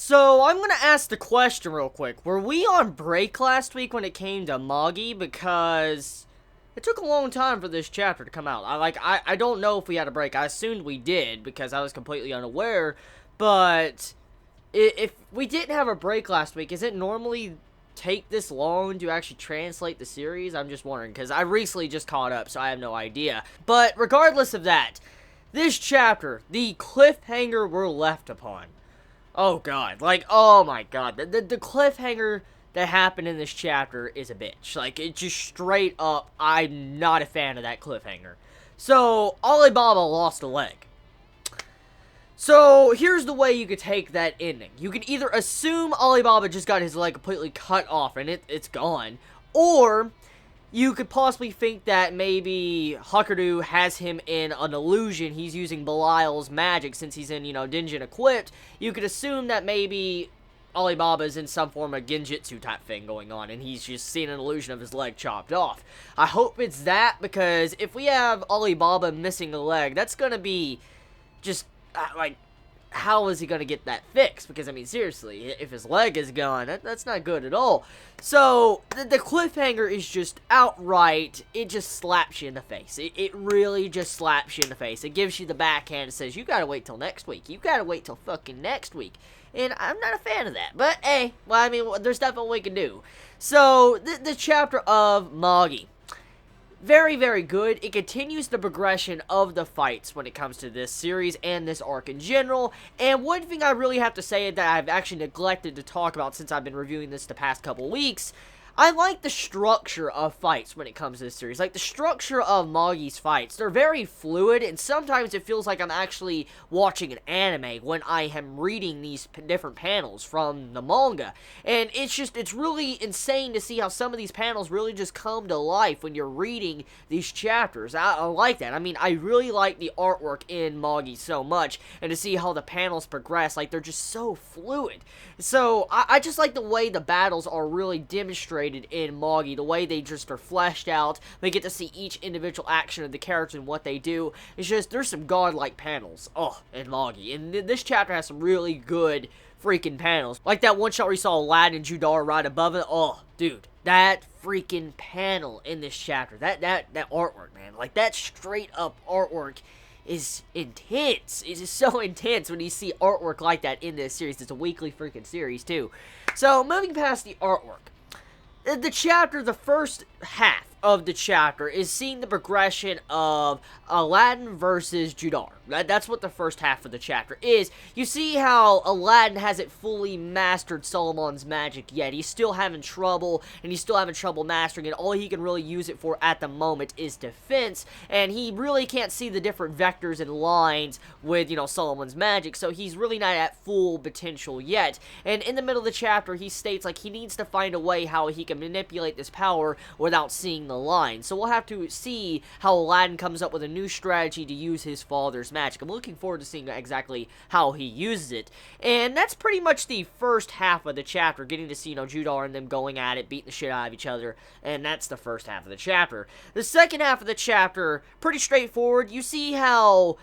So, I'm gonna ask the question real quick. Were we on break last week when it came to Magi? Because it took a long time for this chapter to come out. I don't know if we had a break. I assumed we did because I was completely unaware. But if we didn't have a break last week, is it normally take this long to actually translate the series? I'm just wondering because I recently just caught up, so I have no idea. But regardless of that, this chapter, the cliffhanger we're left upon. Oh god, oh my god, the cliffhanger that happened in this chapter is a bitch. Like, it just straight up, I'm not a fan of that cliffhanger. So, Alibaba lost a leg. So, here's the way you could take that ending. You can either assume Alibaba just got his leg completely cut off and it's gone, or you could possibly think that maybe Hakuryuu has him in an illusion. He's using Belial's magic since he's in, Dinjin equipped. You could assume that maybe Alibaba's in some form of genjutsu type thing going on, and he's just seeing an illusion of his leg chopped off. I hope it's that, because if we have Alibaba missing a leg, that's gonna be just, how is he going to get that fixed? Because, I mean, seriously, if his leg is gone, that's not good at all. So, the cliffhanger is just outright, it just slaps you in the face. It really just slaps you in the face. It gives you the backhand and says, you gotta wait till next week. You gotta wait till fucking next week. And I'm not a fan of that. But, hey, well, I mean, there's nothing we can do. So, the chapter of Magi. Very, very good. It continues the progression of the fights when it comes to this series and this arc in general. And one thing I really have to say that I've actually neglected to talk about since I've been reviewing this the past couple weeks, I like the structure of fights when it comes to this series. Like, the structure of Magi's fights, they're very fluid, and sometimes it feels like I'm actually watching an anime when I am reading these different panels from the manga. And it's really insane to see how some of these panels really just come to life when you're reading these chapters. I like that. I mean, I really like the artwork in Magi so much, and to see how the panels progress, like, they're just so fluid. So, I just like the way the battles are really demonstrated in Magi, the way they just are fleshed out. We get to see each individual action of the characters and what they do. It's just, there's some godlike panels, in Magi. And this chapter has some really good freaking panels. Like that one shot where you saw Aladdin and Judar right above it. Oh, dude, that freaking panel in this chapter, that artwork, man. Like, that straight up artwork is intense. It is so intense when you see artwork like that in this series. It's a weekly freaking series, too. So, moving past the artwork. The chapter, the first half of the chapter is seeing the progression of Aladdin versus Judar. That's what the first half of the chapter is. You see how Aladdin hasn't fully mastered Solomon's magic yet. He's still having trouble, and he's still having trouble mastering it. All he can really use it for at the moment is defense, and he really can't see the different vectors and lines with, Solomon's magic, so he's really not at full potential yet. And in the middle of the chapter, he states, like, he needs to find a way how he can manipulate this power without seeing the line. So we'll have to see how Aladdin comes up with a new strategy to use his father's magic. I'm looking forward to seeing exactly how he uses it. And that's pretty much the first half of the chapter, getting to see, Judar and them going at it, beating the shit out of each other, and that's the first half of the chapter. The second half of the chapter, pretty straightforward. You see how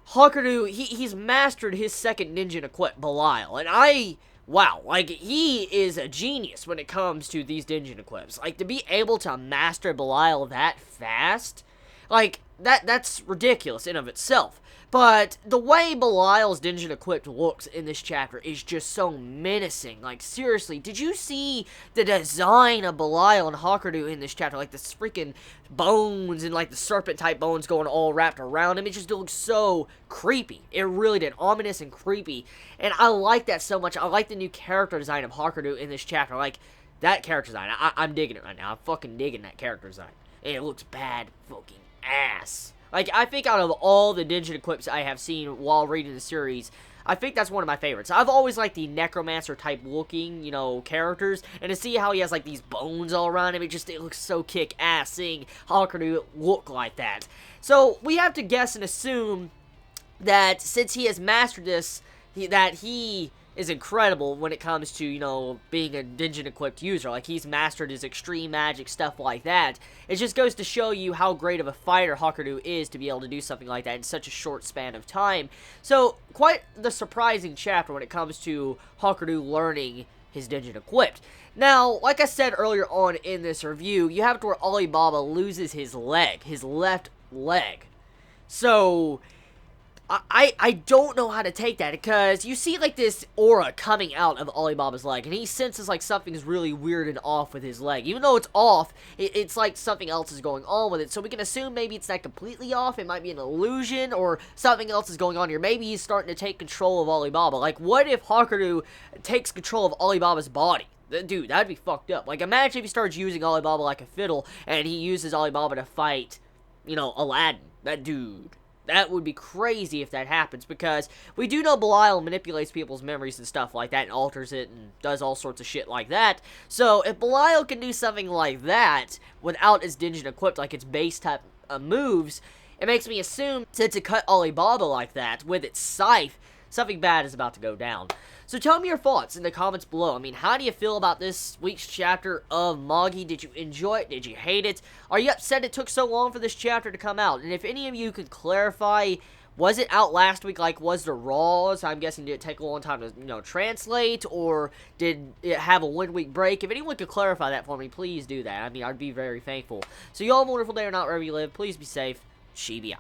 Hakuryuu, he's mastered his second ninja equip, Belial, and wow, like, he is a genius when it comes to these Dinjin equips. Like, to be able to master Belial that fast, like, that's ridiculous in of itself. But the way Belial's Dinjin equipped looks in this chapter is just so menacing. Like, seriously, did you see the design of Belial and Hakuryuu in this chapter? Like, this freaking bones and, like, the serpent-type bones going all wrapped around him. It just looks so creepy. It really did. Ominous and creepy. And I like that so much. I like the new character design of Hakuryuu in this chapter. Like, that character design, I'm digging it right now. I'm fucking digging that character design. And it looks bad fucking ass. Like, I think out of all the Dinjin equips I have seen while reading the series, I think that's one of my favorites. I've always liked the necromancer-type looking, characters, and to see how he has, like, these bones all around him, it looks so kick-ass seeing Hakuryuu look like that. So, we have to guess and assume that since he has mastered this, that he is incredible when it comes to, you know, being a Digin-equipped user. Like, he's mastered his extreme magic, stuff like that. It just goes to show you how great of a fighter Hakuryuu is to be able to do something like that in such a short span of time. So, quite the surprising chapter when it comes to Hakuryuu learning his Digin-equipped. Now, like I said earlier on in this review, you have it where Alibaba loses his leg, his left leg. So, I don't know how to take that, because you see, like, this aura coming out of Alibaba's leg, and he senses, like, something's really weird and off with his leg. Even though it's off, it's like something else is going on with it, so we can assume maybe it's not completely off, it might be an illusion, or something else is going on here. Maybe he's starting to take control of Alibaba. Like, what if Hakuryuu takes control of Alibaba's body? Dude, that'd be fucked up. Like, imagine if he starts using Alibaba like a fiddle, and he uses Alibaba to fight, you know, Aladdin. That dude. That would be crazy if that happens, because we do know Belial manipulates people's memories and stuff like that, and alters it, and does all sorts of shit like that. So, if Belial can do something like that, without its Digin equipped, like its base type moves, it makes me assume, since it cut Alibaba like that, with its scythe, something bad is about to go down. So tell me your thoughts in the comments below. I mean, how do you feel about this week's chapter of Magi? Did you enjoy it? Did you hate it? Are you upset it took so long for this chapter to come out? And if any of you could clarify, was it out last week like was the Raws? I'm guessing did it take a long time to, you know, translate? Or did it have a 1 week break? If anyone could clarify that for me, please do that. I mean, I'd be very thankful. So you all have a wonderful day or not wherever you live. Please be safe. Chibi out.